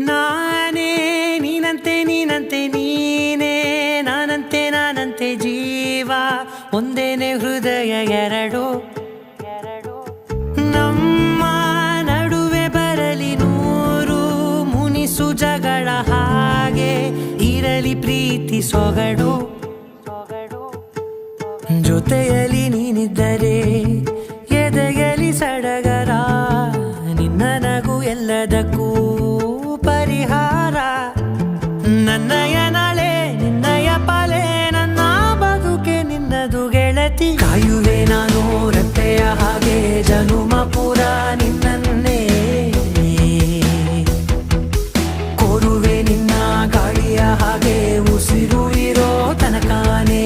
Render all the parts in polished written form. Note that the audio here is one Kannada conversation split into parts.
ನಾನೇ ನೀನಂತೆ ನೀನಂತೆ ನೀನೇ ನಾನಂತೆ ಜೀವ ಒಂದೇನೆ ಹೃದಯ ಎರಡು ನಮ್ಮ ನಡುವೆ ಬರಲಿ ನೂರು ಮುನಿಸು ಜಗಳ ಹಾಗೆ ಇರಲಿ ಪ್ರೀತಿ ಸೊಗಡು ಜೊತೆಯಲ್ಲಿ ನೀನಿದ್ದರೆ ಎದೆಯಲಿ ಸಡಗರ ನಿನ್ನ ನಗು ಎಲ್ಲದಕ್ಕೂ ಪರಿಹಾರ ನನ್ನಯ ನಾಳೆ ನಿನ್ನಯ ಪಾಲೆ ನನ್ನ ಬದುಕೆ ನಿನ್ನದು ಗೆಳತಿ ಕಾಯುವೆ ನಾನು ರೆಪ್ಪೆಯ ಹಾಗೆ ಜನುಮ ಪುರ ನಿನ್ನನ್ನೇ ಕೋರುವೆ ನಿನ್ನ ಗಾಳಿಯ ಹಾಗೆ ಉಸಿರು ಇರೋ ತನಕಾನೇ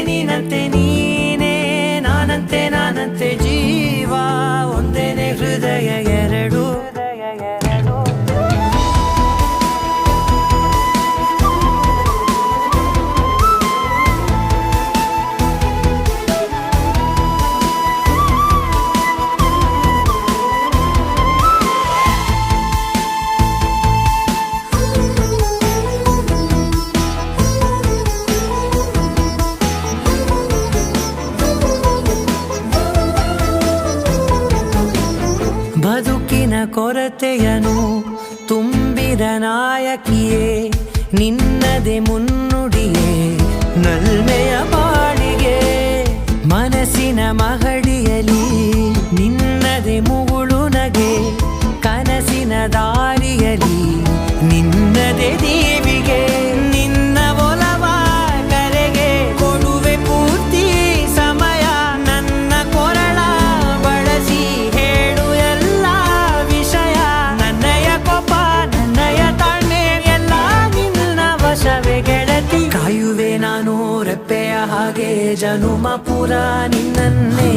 ನೀನಂತೆ ನೀನೇ ನಾನಂತೆ ಜೀವ ಒಂದೇನೆ ಹೃದಯ ಎರಡು ಬದುಕಿನ ಕೊರತೆಯನು ತುಂಬಿದ ನಾಯಕಿಯೇ ನಿನ್ನದೆ ಮುನ್ನುಡಿಯೇ ನಲ್ಮೆಯ ಬಾಳಿಗೆ ಮನಸ್ಸಿನ ಮಹಡಿಯಲಿ ನಿನ್ನದೆ ಮುಗುಳು ನಗೆ ಕನಸಿನ ದಾರಿಯಲಿ ನಿನ್ನದೆ ದೇವಿಗೆ ನಿನ್ನ ಒಲವ ಕರೆಗೆ ಕೊಡುವೆ ಪೂರ್ತಿ ಸಮಯ ನನ್ನ ಕೊರಳ ಬಳಸಿ ಹೇಳು ಎಲ್ಲ ವಿಷಯ ನನ್ನಯ ಕೋಪ ನನ್ನಯ ತಾಳ್ಮೆ ಎಲ್ಲ ನಿನ್ನ ವಶವೇ ಗೆಳತಿ ಕಾಯುವೆ ನಾನು ರೆಪ್ಪೆಯ ಹಾಗೆ ಜನುಮ ಪುರ ನಿನ್ನನ್ನೇ